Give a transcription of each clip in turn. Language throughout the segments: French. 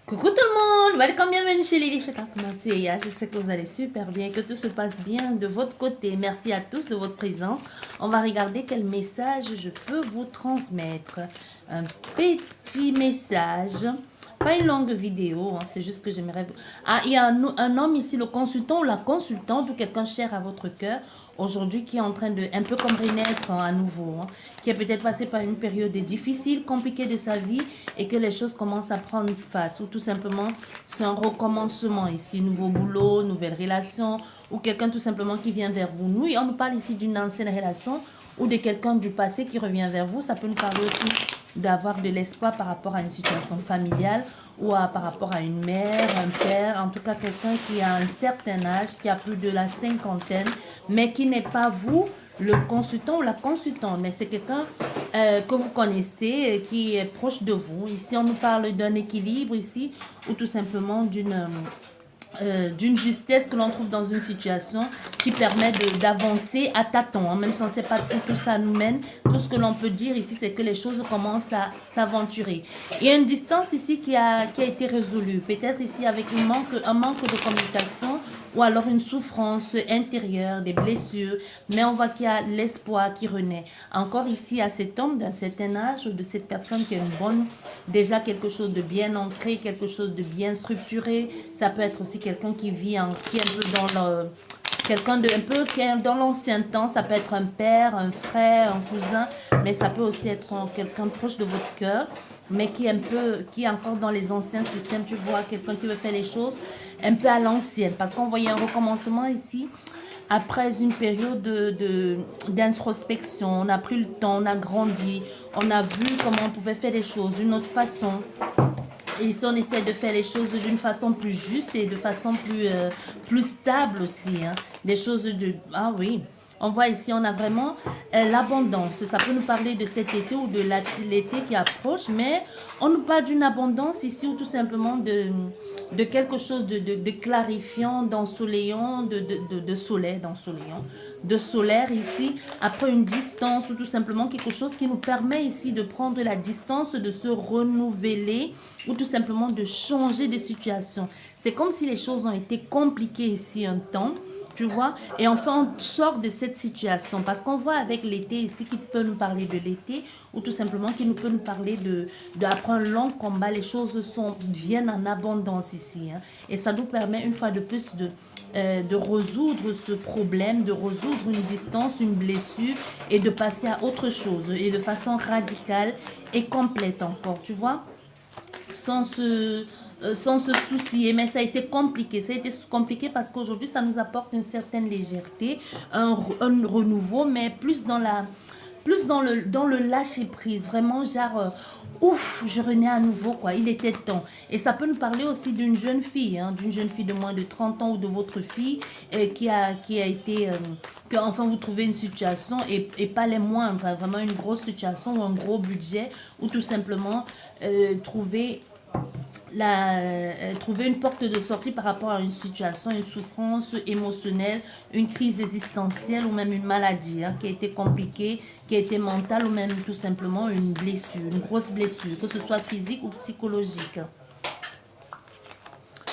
Coucou tout le monde, welcome, bienvenue chez Lily Fréquente. Merci Eya, je sais que vous allez super bien, que tout se passe bien de votre côté. Merci à tous de votre présence. On va regarder quel message je peux vous transmettre. Un petit message, pas une longue vidéo, hein, c'est juste que j'aimerais... Ah, il y a un homme ici, le consultant ou la consultante ou quelqu'un cher à votre cœur aujourd'hui qui est en train de, un peu comme renaître à nouveau, hein, qui est peut-être passé par une période difficile, compliquée de sa vie et que les choses commencent à prendre face ou tout simplement c'est un recommencement ici, nouveau boulot, nouvelle relation ou quelqu'un tout simplement qui vient vers vous. Nous, on nous parle ici d'une ancienne relation ou de quelqu'un du passé qui revient vers vous. Ça peut nous parler aussi d'avoir de l'espoir par rapport à une situation familiale ou par rapport à une mère, un père, en tout cas quelqu'un qui a un certain âge, qui a plus de la cinquantaine, mais qui n'est pas vous, le consultant ou la consultante, mais c'est quelqu'un que vous connaissez, qui est proche de vous. Ici, on nous parle d'un équilibre ici, ou tout simplement d'une justesse que l'on trouve dans une situation qui permet d'avancer à tâtons, hein, même si on ne sait pas tout ça nous mène. Tout ce que l'on peut dire ici, c'est que les choses commencent à s'aventurer. Il y a une distance ici qui a été résolue. Peut-être ici avec un manque de communication ou alors une souffrance intérieure, des blessures. Mais on voit qu'il y a l'espoir qui renaît. Encore ici, à cet homme d'un certain âge, ou de cette personne qui a une bonne, déjà quelque chose de bien ancré, quelque chose de bien structuré. Ça peut être aussi quelqu'un qui vit, qui est un peu dans le... Quelqu'un de un peu qui est dans l'ancien temps, ça peut être un père, un frère, un cousin, mais ça peut aussi être quelqu'un proche de votre cœur, mais qui est un peu, qui est encore dans les anciens systèmes, tu vois, quelqu'un qui veut faire les choses un peu à l'ancienne, parce qu'on voyait un recommencement ici, après une période d'introspection. On a pris le temps, on a grandi, on a vu comment on pouvait faire les choses d'une autre façon. Et ici, on essaie de faire les choses d'une façon plus juste et de façon plus stable aussi. Hein. Des choses de... Ah oui, on voit ici, on a vraiment l'abondance. Ça peut nous parler de cet été ou de l'été qui approche, mais on nous parle d'une abondance ici ou tout simplement de quelque chose de clarifiant, d'ensoleillant, de soleil, d'ensoleillant, de solaire ici, après une distance ou tout simplement quelque chose qui nous permet ici de prendre la distance, de se renouveler ou tout simplement de changer de situation. C'est comme si les choses ont été compliquées ici un temps, tu vois, et enfin on sort de cette situation parce qu'on voit avec l'été ici qui peut nous parler de l'été ou tout simplement qui peut nous parler après un long combat, les choses viennent en abondance ici, hein, et ça nous permet une fois de plus de résoudre ce problème, de résoudre une distance, une blessure et de passer à autre chose et de façon radicale et complète encore, tu vois, sans se soucier, mais ça a été compliqué. Ça a été compliqué parce qu'aujourd'hui, ça nous apporte une certaine légèreté, un renouveau, mais plus dans le lâcher prise, vraiment genre ouf, je renais à nouveau quoi, il était temps. Et ça peut nous parler aussi d'une jeune fille, hein, d'une jeune fille de moins de 30 ans ou de votre fille qui a été que enfin vous trouvez une situation et pas les moindres, hein, vraiment une grosse situation ou un gros budget ou tout simplement trouver une porte de sortie par rapport à une situation, une souffrance émotionnelle, une crise existentielle ou même une maladie, hein, qui a été compliquée, qui a été mentale ou même tout simplement une blessure, une grosse blessure, que ce soit physique ou psychologique.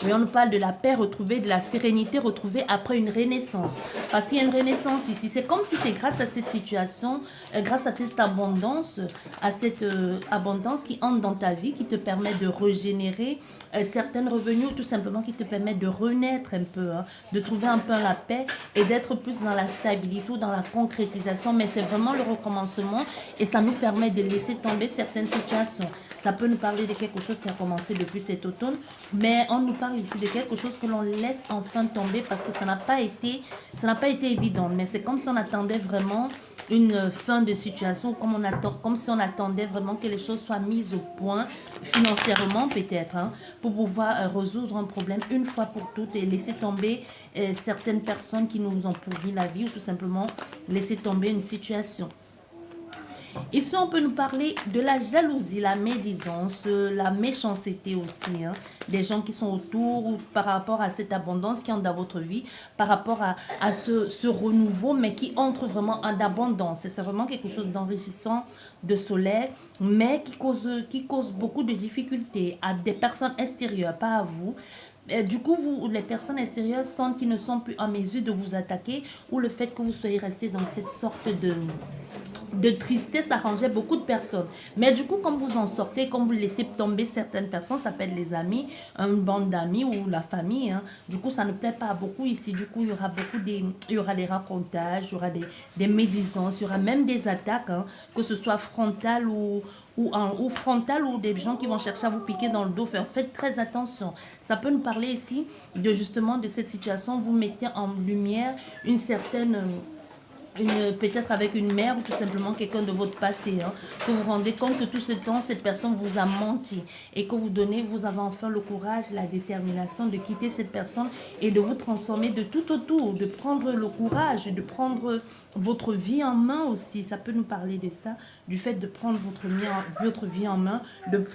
Mais on nous parle de la paix retrouvée, de la sérénité retrouvée après une renaissance. Parce qu'il y a une renaissance ici. C'est comme si c'est grâce à cette situation, grâce à cette abondance qui entre dans ta vie, qui te permet de régénérer certains revenus, ou tout simplement qui te permet de renaître un peu, hein, de trouver un peu la paix et d'être plus dans la stabilité ou dans la concrétisation. Mais c'est vraiment le recommencement et ça nous permet de laisser tomber certaines situations. Ça peut nous parler de quelque chose qui a commencé depuis cet automne, mais on nous parle ici de quelque chose que l'on laisse enfin tomber parce que ça n'a pas été évident. Mais c'est comme si on attendait vraiment une fin de situation, comme si on attendait vraiment que les choses soient mises au point, financièrement peut-être, hein, pour pouvoir résoudre un problème une fois pour toutes et laisser tomber certaines personnes qui nous ont pourri la vie ou tout simplement laisser tomber une situation. Ici, on peut nous parler de la jalousie, la médisance, la méchanceté aussi. Hein. Des gens qui sont autour ou par rapport à cette abondance qui entre dans votre vie, par rapport à ce renouveau, mais qui entre vraiment en abondance. C'est vraiment quelque chose d'enrichissant, de solaire, mais qui cause beaucoup de difficultés à des personnes extérieures, pas à vous. Du coup, les personnes extérieures sentent qu'ils ne sont plus en mesure de vous attaquer ou le fait que vous soyez resté dans cette sorte de tristesse arrangeait beaucoup de personnes. Mais du coup, comme vous en sortez, comme vous laissez tomber certaines personnes, ça peut être les amis, une bande d'amis ou la famille. Hein. Du coup, ça ne plaît pas beaucoup ici. Du coup, il y aura il y aura des racontages, il y aura des médisances, il y aura même des attaques, hein, que ce soit frontales ou frontal ou des gens qui vont chercher à vous piquer dans le dos. Faites très attention. Ça peut nous parler ici de justement de cette situation. Vous mettez en lumière une certaine... peut-être avec une mère ou tout simplement quelqu'un de votre passé, hein, que vous vous rendez compte que tout ce temps, cette personne vous a menti et que vous avez enfin le courage, la détermination de quitter cette personne et de vous transformer de tout autour, de prendre le courage, de prendre votre vie en main aussi. Ça peut nous parler de ça, du fait de prendre votre vie en main,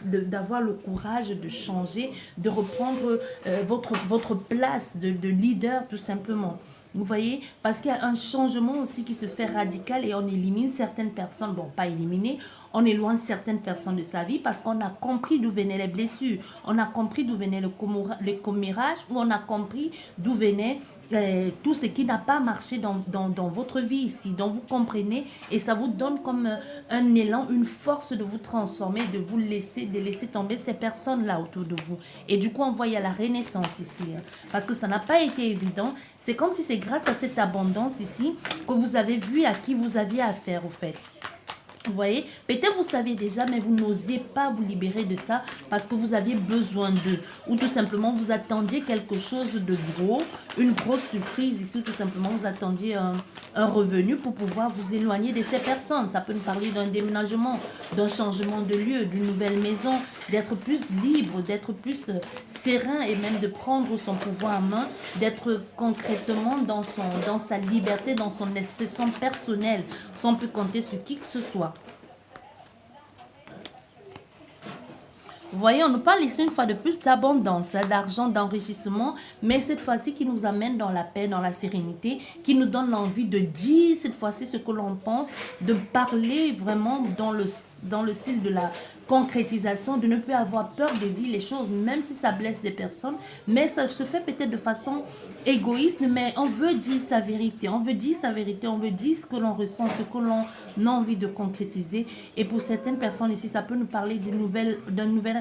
d'avoir le courage de changer, de reprendre votre place de leader tout simplement. Vous voyez, parce qu'il y a un changement aussi qui se fait radical et on élimine certaines personnes, bon, pas éliminer, on éloigne certaines personnes de sa vie parce qu'on a compris d'où venaient les blessures, on a compris d'où venait le commérage, ou on a compris d'où venait tout ce qui n'a pas marché dans votre vie ici. Donc vous comprenez et ça vous donne comme un élan, une force de vous transformer, de laisser tomber ces personnes-là autour de vous. Et du coup, on voit il y a la renaissance ici. Hein, parce que ça n'a pas été évident. C'est comme si c'est grâce à cette abondance ici que vous avez vu à qui vous aviez affaire au fait. Vous voyez, peut-être vous saviez déjà, mais vous n'osez pas vous libérer de ça parce que vous aviez besoin d'eux. Ou tout simplement, vous attendiez quelque chose de gros, une grosse surprise. Ici, tout simplement, vous attendiez un revenu pour pouvoir vous éloigner de ces personnes. Ça peut nous parler d'un déménagement, d'un changement de lieu, d'une nouvelle maison, d'être plus libre, d'être plus serein et même de prendre son pouvoir en main, d'être concrètement dans sa liberté, dans son expression personnelle, sans plus compter sur qui que ce soit. Vous voyez, on nous parle ici une fois de plus d'abondance, hein, d'argent, d'enrichissement, mais cette fois-ci qui nous amène dans la paix, dans la sérénité, qui nous donne l'envie de dire cette fois-ci ce que l'on pense, de parler vraiment dans le style de la concrétisation, de ne plus avoir peur de dire les choses, même si ça blesse des personnes, mais ça se fait peut-être de façon égoïste, mais on veut dire sa vérité, on veut dire sa vérité, on veut dire ce que l'on ressent, ce que l'on a envie de concrétiser. Et pour certaines personnes ici, ça peut nous parler d'une nouvelle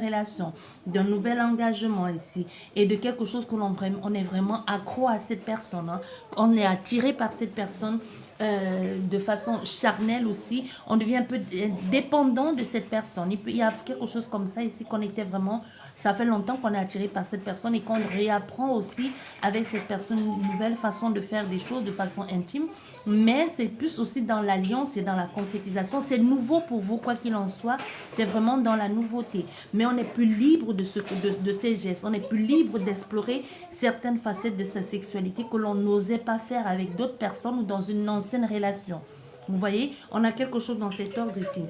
relation, d'un nouvel engagement ici, et de quelque chose que on est vraiment accro à cette personne, hein. On est attiré par cette personne, de façon charnelle aussi, on devient un peu dépendant de cette personne. Il y a quelque chose comme ça ici qu'on était vraiment, ça fait longtemps qu'on est attiré par cette personne et qu'on réapprend aussi avec cette personne une nouvelle façon de faire des choses de façon intime, mais c'est plus aussi dans l'alliance et dans la concrétisation. C'est nouveau pour vous, quoi qu'il en soit, c'est vraiment dans la nouveauté, mais on est plus libre de ces gestes, on est plus libre d'explorer certaines facettes de sa sexualité que l'on n'osait pas faire avec d'autres personnes ou dans une ancienne relation. Vous voyez, on a quelque chose dans cet ordre ici.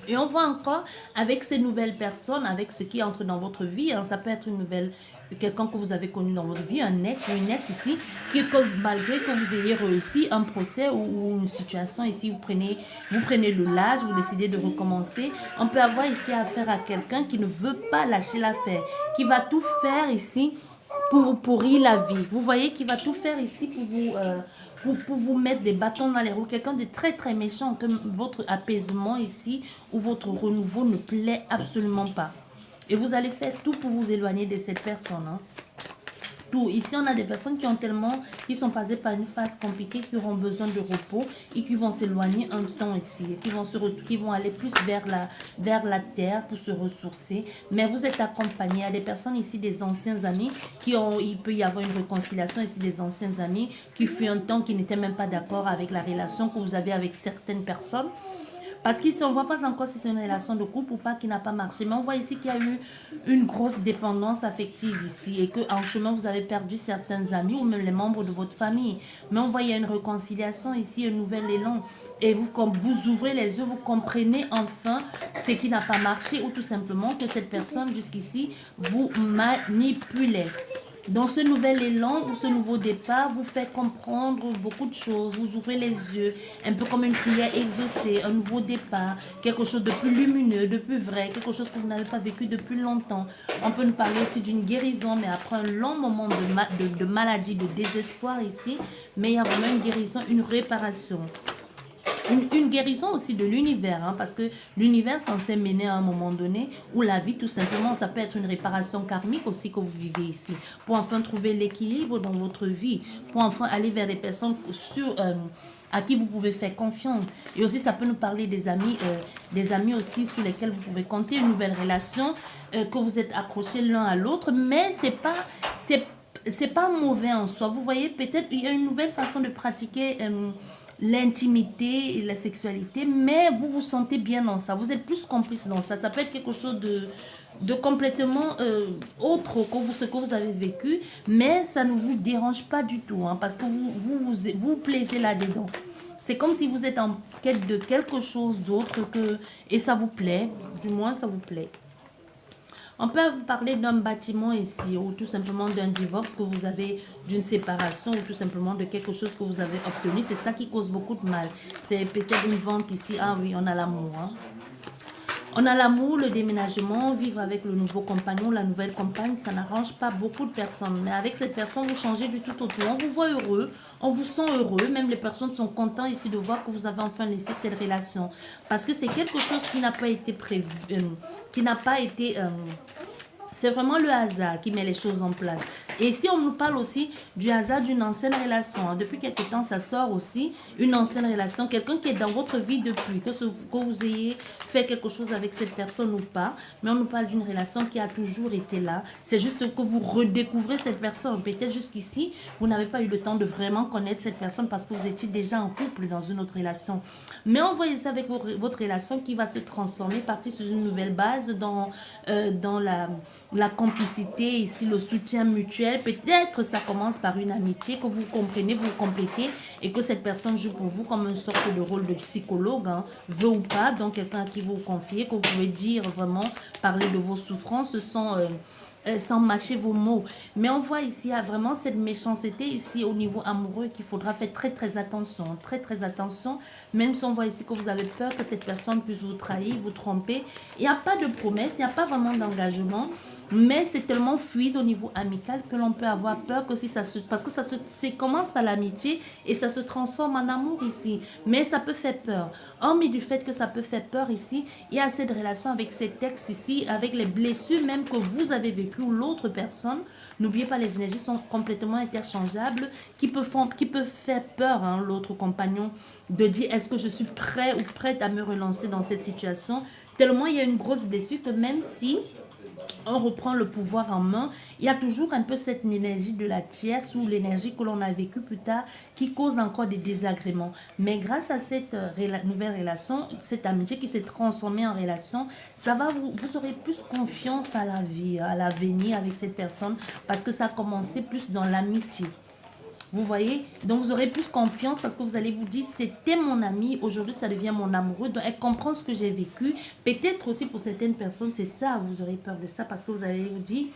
Et on voit encore avec ces nouvelles personnes, avec ce qui entre dans votre vie, hein, ça peut être quelqu'un que vous avez connu dans votre vie, un ex ou une ex ici, qui, malgré que vous ayez réussi un procès ou une situation ici, vous prenez le large, vous décidez de recommencer, on peut avoir ici affaire à quelqu'un qui ne veut pas lâcher l'affaire, qui va tout faire ici pour vous pourrir la vie. Vous voyez qu'il va tout faire ici pour vous mettre des bâtons dans les roues. Quelqu'un de très très méchant, que votre apaisement ici ou votre renouveau ne plaît absolument pas. Et vous allez faire tout pour vous éloigner de cette personne. Hein. Tout. Ici, on a des personnes qui sont passées par une phase compliquée, qui auront besoin de repos et qui vont s'éloigner un temps ici, qui vont aller plus vers la terre pour se ressourcer. Mais vous êtes accompagné. Il y a des personnes ici, des anciens amis, il peut y avoir une réconciliation ici, des anciens amis qui fut un temps qui n'étaient même pas d'accord avec la relation que vous avez avec certaines personnes. Parce qu'ici, on ne voit pas encore si c'est une relation de couple ou pas qui n'a pas marché. Mais on voit ici qu'il y a eu une grosse dépendance affective ici et qu'en chemin, vous avez perdu certains amis ou même les membres de votre famille. Mais on voit qu'il y a une réconciliation ici, un nouvel élan. Et vous, quand vous ouvrez les yeux, vous comprenez enfin ce qui n'a pas marché ou tout simplement que cette personne jusqu'ici vous manipulait. Dans ce nouvel élan ou ce nouveau départ, vous fait comprendre beaucoup de choses, vous ouvrez les yeux, un peu comme une prière exaucée, un nouveau départ, quelque chose de plus lumineux, de plus vrai, quelque chose que vous n'avez pas vécu depuis longtemps. On peut nous parler aussi d'une guérison, mais après un long moment de maladie, de désespoir ici, mais il y a vraiment une guérison, une réparation. Une guérison aussi de l'univers, hein, parce que l'univers est censé mener à un moment donné, où la vie tout simplement, ça peut être une réparation karmique aussi que vous vivez ici, pour enfin trouver l'équilibre dans votre vie, pour enfin aller vers les personnes à qui vous pouvez faire confiance. Et aussi, ça peut nous parler des amis aussi sur lesquels vous pouvez compter, une nouvelle relation, que vous êtes accrochés l'un à l'autre, mais c'est pas mauvais en soi. Vous voyez, peut-être il y a une nouvelle façon de pratiquer l'intimité et la sexualité, mais vous vous sentez bien dans ça, vous êtes plus complice dans ça. Ça peut être quelque chose de complètement autre que ce que vous avez vécu, mais ça ne vous dérange pas du tout, hein, parce que vous plaisez là-dedans. C'est comme si vous êtes en quête de quelque chose d'autre et ça vous plaît, du moins ça vous plaît. On peut parler d'un bâtiment ici, ou tout simplement d'un divorce que vous avez, d'une séparation, ou tout simplement de quelque chose que vous avez obtenu. C'est ça qui cause beaucoup de mal. C'est peut-être une vente ici. Ah oui, on a l'amour. Hein. On a l'amour, le déménagement, vivre avec le nouveau compagnon, la nouvelle compagne, ça n'arrange pas beaucoup de personnes. Mais avec cette personne, vous changez du tout au tout. On vous voit heureux, on vous sent heureux. Même les personnes sont contentes ici de voir que vous avez enfin laissé cette relation. Parce que c'est quelque chose qui n'a pas été prévu, qui n'a pas été... c'est vraiment le hasard qui met les choses en place. Et ici, on nous parle aussi du hasard d'une ancienne relation. Depuis quelque temps, ça sort aussi une ancienne relation. Quelqu'un qui est dans votre vie depuis, que vous ayez fait quelque chose avec cette personne ou pas. Mais on nous parle d'une relation qui a toujours été là. C'est juste que vous redécouvrez cette personne. Peut-être jusqu'ici, vous n'avez pas eu le temps de vraiment connaître cette personne parce que vous étiez déjà en couple dans une autre relation. Mais on voit ça avec votre relation qui va se transformer, partir sur une nouvelle base dans la complicité, ici le soutien mutuel. Peut-être ça commence par une amitié que vous comprenez, vous complétez et que cette personne joue pour vous comme une sorte de rôle de psychologue, hein, veut ou pas, donc quelqu'un à qui vous confiez, que vous pouvez dire vraiment, parler de vos souffrances sans mâcher vos mots. Mais on voit ici, il y a vraiment cette méchanceté ici au niveau amoureux qu'il faudra faire très très attention, même si on voit ici que vous avez peur que cette personne puisse vous trahir, vous tromper. Il n'y a pas de promesse, il n'y a pas vraiment d'engagement. Mais c'est tellement fluide au niveau amical que l'on peut avoir peur que si ça se... Parce que ça commence par l'amitié et ça se transforme en amour ici. Mais ça peut faire peur. Hormis du fait que ça peut faire peur ici, il y a cette relation avec cet ex ici, avec les blessures même que vous avez vécues ou l'autre personne. N'oubliez pas, les énergies sont complètement interchangeables qui peuvent faire peur, hein, l'autre compagnon, de dire est-ce que je suis prêt ou prête à me relancer dans cette situation. Tellement il y a une grosse blessure que même si on reprend le pouvoir en main, il y a toujours un peu cette énergie de la tierce ou l'énergie que l'on a vécue plus tard qui cause encore des désagréments. Mais grâce à cette nouvelle relation, cette amitié qui s'est transformée en relation, ça va vous aurez plus confiance à la vie, à l'avenir avec cette personne parce que ça a commencé plus dans l'amitié. Vous voyez, donc vous aurez plus confiance parce que vous allez vous dire c'était mon ami, aujourd'hui ça devient mon amoureux, donc elle comprend ce que j'ai vécu. Peut-être aussi pour certaines personnes c'est ça, vous aurez peur de ça parce que vous allez vous dire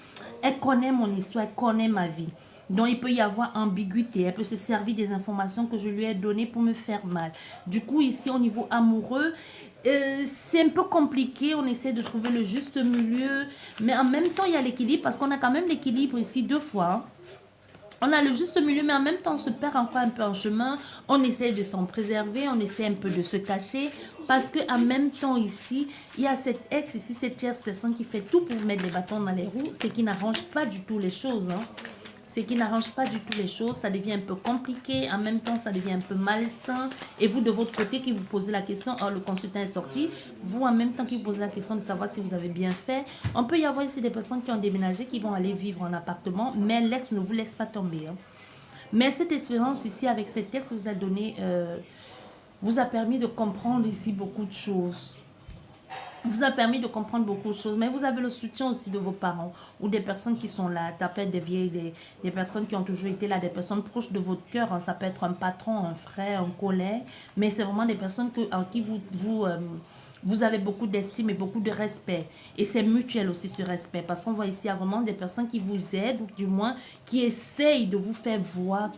elle connaît mon histoire, elle connaît ma vie. Donc il peut y avoir ambiguïté, elle peut se servir des informations que je lui ai données pour me faire mal. Du coup ici au niveau amoureux, c'est un peu compliqué, on essaie de trouver le juste milieu, mais en même temps il y a l'équilibre parce qu'on a quand même l'équilibre ici deux fois. Hein. On a le juste milieu, mais en même temps, on se perd encore un peu en chemin. On essaie de s'en préserver, on essaie un peu de se cacher. Parce qu'en même temps, ici, il y a cette ex, ici, cette tierce personne qui fait tout pour vous mettre des bâtons dans les roues. C'est qui n'arrange pas du tout les choses. Hein. C'est qui n'arrange pas du tout les choses. Ça devient un peu compliqué. En même temps, ça devient un peu malsain. Et vous, de votre côté, qui vous posez la question, oh, le consultant est sorti. Vous, en même temps, qui vous posez la question de savoir si vous avez bien fait. On peut y avoir ici des personnes qui ont déménagé, qui vont aller vivre en appartement. Mais l'ex ne vous laisse pas tomber. Hein. Mais cette expérience ici, avec cet ex, vous a donné vous a permis de comprendre ici beaucoup de choses. Vous a permis de comprendre beaucoup de choses, mais vous avez le soutien aussi de vos parents ou des personnes qui sont là. Ça peut être des vieilles, des personnes qui ont toujours été là, des personnes proches de votre cœur. Hein. Ça peut être un patron, un frère, un collègue, mais c'est vraiment des personnes en qui vous avez beaucoup d'estime et beaucoup de respect. Et c'est mutuel aussi ce respect. Parce qu'on voit ici, il y a vraiment des personnes qui vous aident, ou du moins qui essayent de vous faire voir,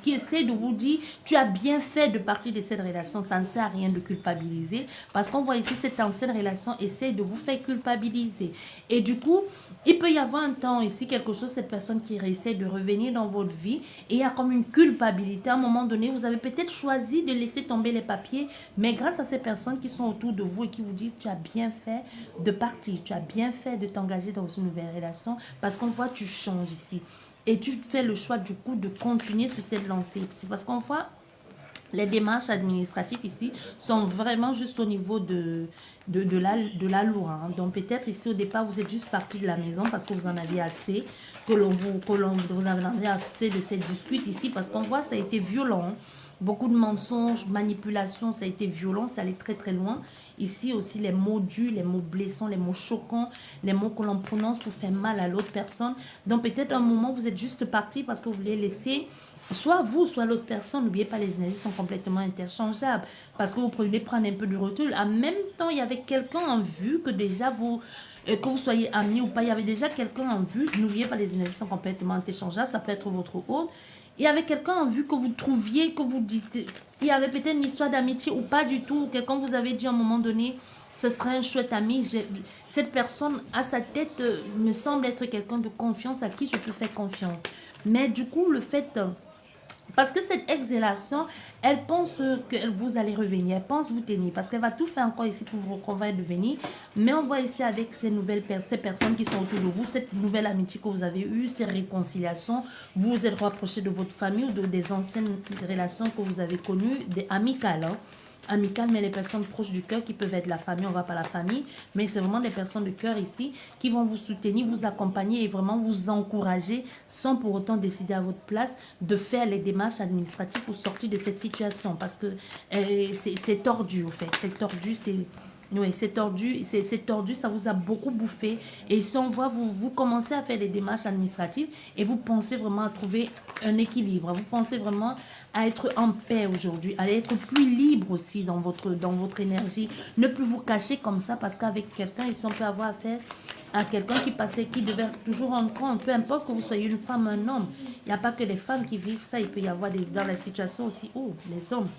qui essayent de vous dire, tu as bien fait de partir de cette relation. Ça ne sert à rien de culpabiliser. Parce qu'on voit ici, cette ancienne relation essaye de vous faire culpabiliser. Et du coup, il peut y avoir un temps ici, quelque chose, cette personne qui essaie de revenir dans votre vie. Et il y a comme une culpabilité. À un moment donné, vous avez peut-être choisi de laisser tomber les papiers. Mais grâce à ces personnes qui sont autour de vous, et qui vous disent tu as bien fait de partir, tu as bien fait de t'engager dans une nouvelle relation parce qu'on voit tu changes ici et tu fais le choix du coup de continuer sur cette lancée. C'est parce qu'on voit les démarches administratives ici sont vraiment juste au niveau de la loi. Hein. Donc peut-être ici au départ vous êtes juste parti de la maison parce que vous en aviez assez, vous en avez assez de cette dispute ici parce qu'on voit ça a été violent. Hein. Beaucoup de mensonges, manipulations, ça a été violent, ça allait très très loin. Ici aussi les mots durs, les mots blessants, les mots choquants, les mots que l'on prononce pour faire mal à l'autre personne. Donc peut-être un moment vous êtes juste parti parce que vous voulez laisser, soit vous, soit l'autre personne. N'oubliez pas, les énergies sont complètement interchangeables parce que vous pouvez prendre un peu de recul. En même temps, il y avait quelqu'un en vue que déjà vous... que vous soyez amis ou pas, il y avait déjà quelqu'un en vue. N'oubliez pas, les énergies sont complètement interchangeables. Ça peut être votre hôte. Il y avait quelqu'un en vue que vous trouviez, que vous dites, il y avait peut-être une histoire d'amitié ou pas du tout. Quelqu'un vous avait dit à un moment donné, ce serait un chouette ami. Cette personne à sa tête me semble être quelqu'un de confiance à qui je peux faire confiance. Mais du coup, le fait... Parce que cette exhalation, elle pense que vous allez revenir, elle pense vous tenir, parce qu'elle va tout faire encore ici pour vous convaincre de venir. Mais on voit ici avec ces personnes qui sont autour de vous, cette nouvelle amitié que vous avez eue, ces réconciliations, vous vous êtes rapproché de votre famille ou des anciennes relations que vous avez connues, des amicales. Hein. Amicales, mais les personnes proches du cœur qui peuvent être la famille, on va pas la famille, mais c'est vraiment des personnes de cœur ici qui vont vous soutenir, vous accompagner et vraiment vous encourager sans pour autant décider à votre place de faire les démarches administratives pour sortir de cette situation parce que c'est tordu au fait, c'est tordu, oui, c'est tordu, ça vous a beaucoup bouffé. Et si on voit, vous commencez à faire des démarches administratives et vous pensez vraiment à trouver un équilibre. Vous pensez vraiment à être en paix aujourd'hui, à être plus libre aussi dans votre énergie. Ne plus vous cacher comme ça parce qu'avec quelqu'un, ici, on peut avoir affaire à quelqu'un qui devait toujours rendre compte, peu importe que vous soyez une femme, un homme. Il n'y a pas que les femmes qui vivent ça, il peut y avoir dans la situation aussi où les hommes.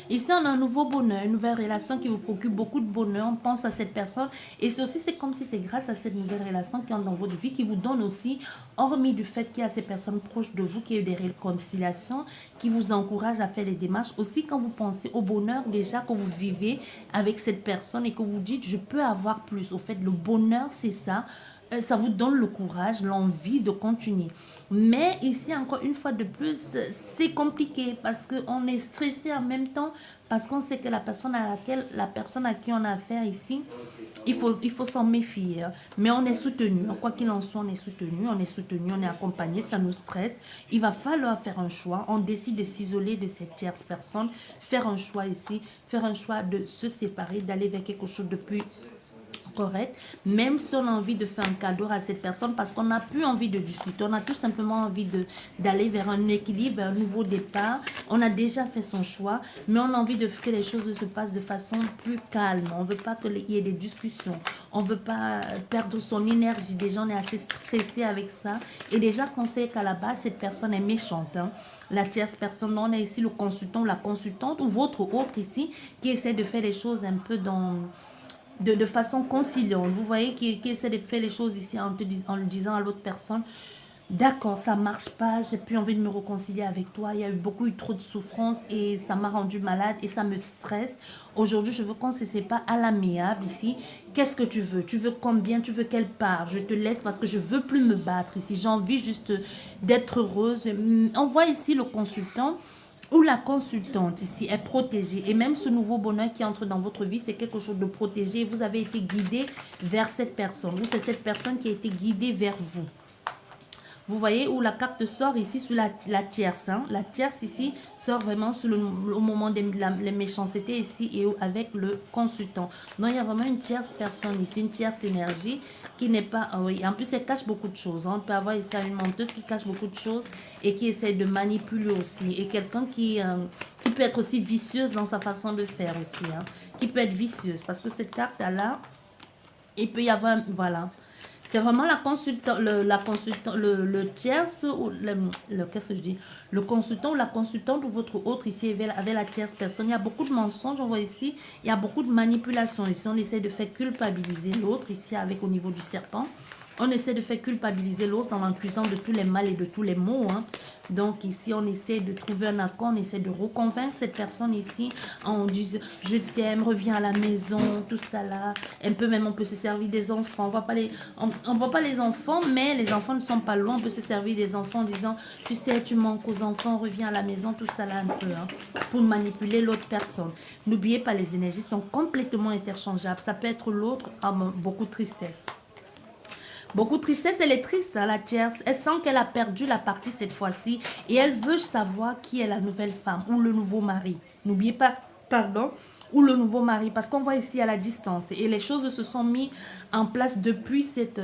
Ici, on a un nouveau bonheur, une nouvelle relation qui vous procure beaucoup de bonheur. On pense à cette personne. Et c'est comme si c'est grâce à cette nouvelle relation qui entre dans votre vie, qui vous donne aussi, hormis du fait qu'il y a ces personnes proches de vous, qui ont eu des réconciliations, qui vous encouragent à faire les démarches. Aussi, quand vous pensez au bonheur déjà que vous vivez avec cette personne et que vous dites, je peux avoir plus. Au fait, le bonheur, c'est ça. Ça vous donne le courage, l'envie de continuer. Mais ici, encore une fois de plus, c'est compliqué parce qu'on est stressé en même temps parce qu'on sait que la personne à qui on a affaire ici, il faut s'en méfier. Mais on est soutenu. Quoi qu'il en soit, on est soutenu, on est accompagné, ça nous stresse. Il va falloir faire un choix. On décide de s'isoler de cette tierce personne, faire un choix ici, faire un choix de se séparer, d'aller vers quelque chose de plus correct, même si on a envie de faire un cadeau à cette personne parce qu'on n'a plus envie de discuter, on a tout simplement envie d'aller vers un équilibre, vers un nouveau départ. On a déjà fait son choix, mais on a envie que les choses se passent de façon plus calme. On ne veut pas qu'il y ait des discussions, on ne veut pas perdre son énergie. Déjà, on est assez stressé avec ça et déjà qu'on sait qu'à la base, cette personne est méchante. Hein. La tierce personne, on a ici le consultant ou la consultante ou votre autre ici qui essaie de faire les choses un peu de façon conciliante. Vous voyez qui essaie de faire les choses ici en le disant à l'autre personne, d'accord, ça marche pas, j'ai plus envie de me réconcilier avec toi, il y a eu trop de souffrance et ça m'a rendu malade et ça me stresse. Aujourd'hui, je veux qu'on se sépare à l'amiable ici. Qu'est-ce que tu veux? Tu veux combien? Tu veux quelle part? Je te laisse parce que je veux plus me battre ici. J'ai envie juste d'être heureuse. On voit ici le consultant ou la consultante ici est protégée. Et même ce nouveau bonheur qui entre dans votre vie, c'est quelque chose de protégé. Et vous avez été guidé vers cette personne. Ou c'est cette personne qui a été guidée vers vous. Vous voyez où la carte sort ici sur la tierce. Hein? La tierce ici sort vraiment au moment des les méchancetés ici et avec le consultant. Donc il y a vraiment une tierce personne ici, une tierce énergie qui n'est pas... oui, en plus elle cache beaucoup de choses. Hein? On peut avoir ici une menteuse qui cache beaucoup de choses et qui essaie de manipuler aussi. Et quelqu'un qui peut être aussi vicieuse dans sa façon de faire aussi. Hein? Qui peut être vicieuse parce que cette carte-là, il peut y avoir... Voilà. C'est vraiment la consultant, le tierce ou qu'est-ce que je dis, le consultant ou la consultante ou votre autre ici avec la tierce personne. Il y a beaucoup de mensonges, on voit ici, il y a beaucoup de manipulations. Ici, on essaie de faire culpabiliser l'autre, ici avec au niveau du serpent. On essaie de faire culpabiliser l'autre dans l'accusant de tous les mal et de tous les maux. Hein. Donc ici, on essaie de trouver un accord, on essaie de reconvaincre cette personne ici en disant « je t'aime, reviens à la maison », tout ça là. On peut se servir des enfants. On voit pas les enfants, mais les enfants ne sont pas loin. On peut se servir des enfants en disant « tu sais, tu manques aux enfants, reviens à la maison », tout ça là un peu, hein, pour manipuler l'autre personne. N'oubliez pas, les énergies sont complètement interchangeables. Ça peut être l'autre, beaucoup de tristesse. Beaucoup de tristesse, elle est triste, hein, la tierce. Elle sent qu'elle a perdu la partie cette fois-ci et elle veut savoir qui est la nouvelle femme ou le nouveau mari. N'oubliez pas, pardon, ou le nouveau mari, parce qu'on voit ici à la distance et les choses se sont mises en place depuis cette...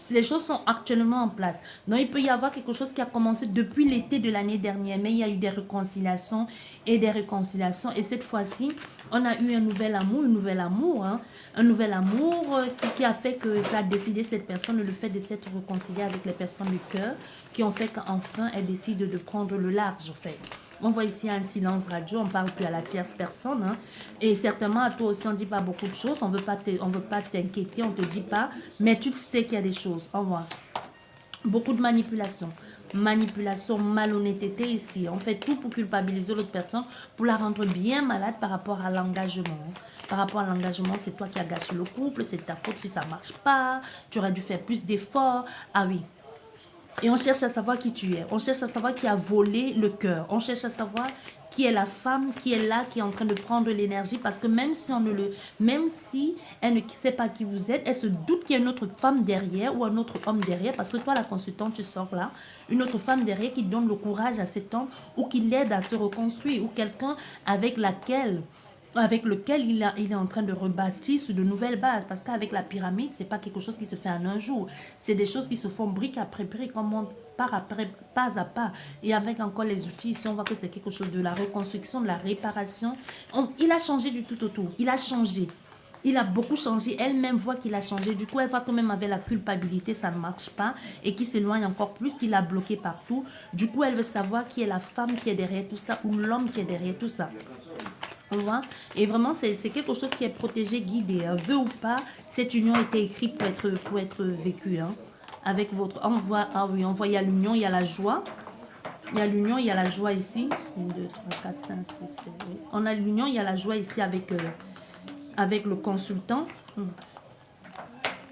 les choses sont actuellement en place. Donc il peut y avoir quelque chose qui a commencé depuis l'été de l'année dernière, mais il y a eu des réconciliations et des réconciliations et cette fois-ci, on a eu un nouvel amour, hein, un nouvel amour qui a fait que ça a décidé cette personne, le fait de s'être réconciliée avec les personnes du cœur, qui ont fait qu'enfin elle décide de prendre le large, en fait. On voit ici un silence radio, on ne parle plus à la tierce personne. Hein. Et certainement, à toi aussi, on ne dit pas beaucoup de choses. On ne veut pas t'inquiéter, on ne te dit pas. Mais tu sais qu'il y a des choses. On voit beaucoup de manipulation. Manipulation, malhonnêteté ici. On fait tout pour culpabiliser l'autre personne, pour la rendre bien malade par rapport à l'engagement. Par rapport à l'engagement, c'est toi qui as gâché le couple, c'est ta faute si ça ne marche pas. Tu aurais dû faire plus d'efforts. Ah oui. Et on cherche à savoir qui tu es. On cherche à savoir qui a volé le cœur. On cherche à savoir qui est la femme qui est là, qui est en train de prendre l'énergie. Parce que même si elle ne sait pas qui vous êtes, elle se doute qu'il y a une autre femme derrière ou un autre homme derrière. Parce que toi, la consultante, tu sors là. Une autre femme derrière qui donne le courage à cet homme ou qui l'aide à se reconstruire. Ou quelqu'un avec lequel il est en train de rebâtir sur de nouvelles bases. Parce qu'avec la pyramide, ce n'est pas quelque chose qui se fait en un jour. C'est des choses qui se font brique après brique, on monte pas à pas. Et avec encore les outils, ici, on voit que c'est quelque chose de la reconstruction, de la réparation. Il a changé du tout autour. Il a changé. Il a beaucoup changé. Elle-même voit qu'il a changé. Du coup, elle voit que même avec la culpabilité, ça ne marche pas. Et qu'il s'éloigne encore plus, qu'il a bloqué partout. Du coup, elle veut savoir qui est la femme qui est derrière tout ça ou l'homme qui est derrière tout ça. Et vraiment, c'est quelque chose qui est protégé, guidé. Hein. Veut ou pas, cette union était écrite pour être vécue. Hein. Avec votre... On voit, ah oui, on voit, il y a l'union, il y a la joie. Il y a l'union, il y a la joie ici. 1, 2, 3, 4, 5, 6, 7, 8. On a l'union, il y a la joie ici avec le consultant.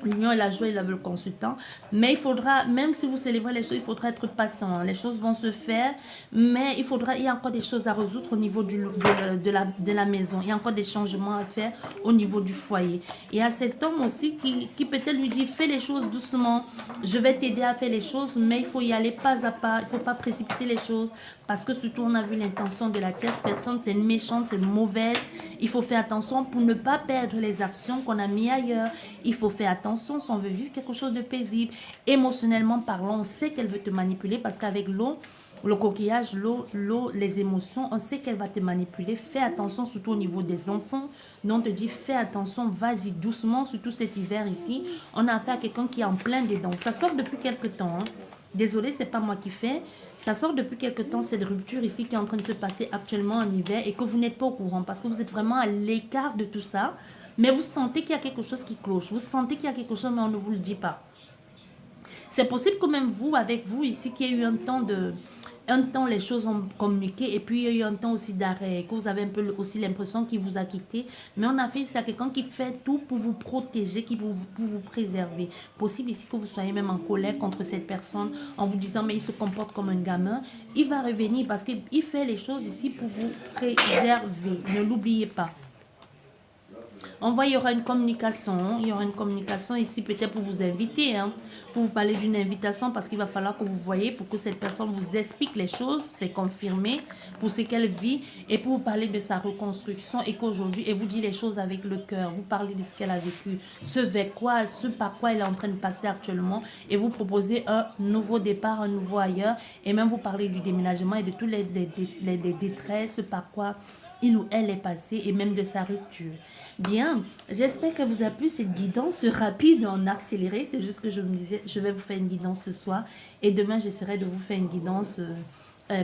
L'union et la joie, il avait le consultant. Mais il faudra, même si vous célébrez les choses, il faudra être patient. Les choses vont se faire, mais il y a encore des choses à résoudre au niveau de la maison. Il y a encore des changements à faire au niveau du foyer. Il y a cet homme aussi qui peut-être lui dit, fais les choses doucement. Je vais t'aider à faire les choses, mais il faut y aller pas à pas. Il ne faut pas précipiter les choses. Parce que surtout, on a vu l'intention de la tierce personne. C'est une méchante, c'est une mauvaise. Il faut faire attention pour ne pas perdre les actions qu'on a mis ailleurs. Il faut faire attention si on veut vivre quelque chose de paisible. Émotionnellement parlant, on sait qu'elle veut te manipuler parce qu'avec l'eau, le coquillage, l'eau, les émotions, on sait qu'elle va te manipuler. Fais attention, surtout au niveau des enfants. Donc, on te dit, fais attention, vas-y doucement, surtout cet hiver ici. On a affaire à quelqu'un qui est en plein dedans. Ça sort depuis quelque temps. Hein. Désolée, c'est pas moi qui fais. Ça sort depuis quelque temps, cette rupture ici qui est en train de se passer actuellement en hiver et que vous n'êtes pas au courant parce que vous êtes vraiment à l'écart de tout ça. Mais vous sentez qu'il y a quelque chose qui cloche. Vous sentez qu'il y a quelque chose, mais on ne vous le dit pas. C'est possible que même vous, avec vous ici, qu'il y ait eu un temps, les choses ont communiqué et puis il y a eu un temps aussi d'arrêt, que vous avez un peu aussi l'impression qu'il vous a quitté. Mais on a fait ça à quelqu'un qui fait tout pour vous protéger, pour vous préserver. Possible ici que vous soyez même en colère contre cette personne en vous disant mais il se comporte comme un gamin. Il va revenir parce qu'il fait les choses ici pour vous préserver. Ne l'oubliez pas. On voit, il y aura une communication. Il y aura une communication ici, peut-être pour vous inviter, hein, pour vous parler d'une invitation, parce qu'il va falloir que vous voyez, pour que cette personne vous explique les choses, c'est confirmé pour ce qu'elle vit, et pour vous parler de sa reconstruction, et qu'aujourd'hui, et vous dit les choses avec le cœur, vous parlez de ce qu'elle a vécu, ce par quoi elle est en train de passer actuellement, et vous proposez un nouveau départ, un nouveau ailleurs, et même vous parlez du déménagement et de tous les détresses par quoi il ou elle est passé, et même de sa rupture. Bien, j'espère que vous a plu cette guidance rapide en accéléré. C'est juste que je me disais, je vais vous faire une guidance ce soir, et demain j'essaierai de vous faire une guidance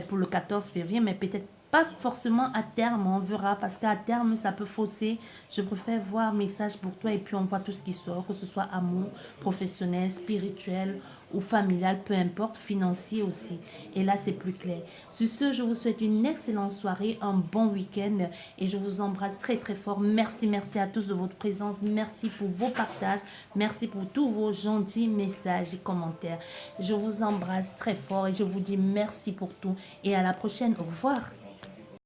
pour le 14 février, mais peut-être pas forcément à terme, on verra, parce qu'à terme ça peut fausser. Je préfère voir message pour toi, et puis on voit tout ce qui sort, que ce soit amour, professionnel, spirituel ou familial, peu importe, financier aussi. Et là c'est plus clair. Sur ce, je vous souhaite une excellente soirée, un bon week-end, et je vous embrasse très très fort. Merci à tous de votre présence, merci pour vos partages, merci pour tous vos gentils messages et commentaires. Je vous embrasse très fort et je vous dis merci pour tout, et à la prochaine. Au revoir.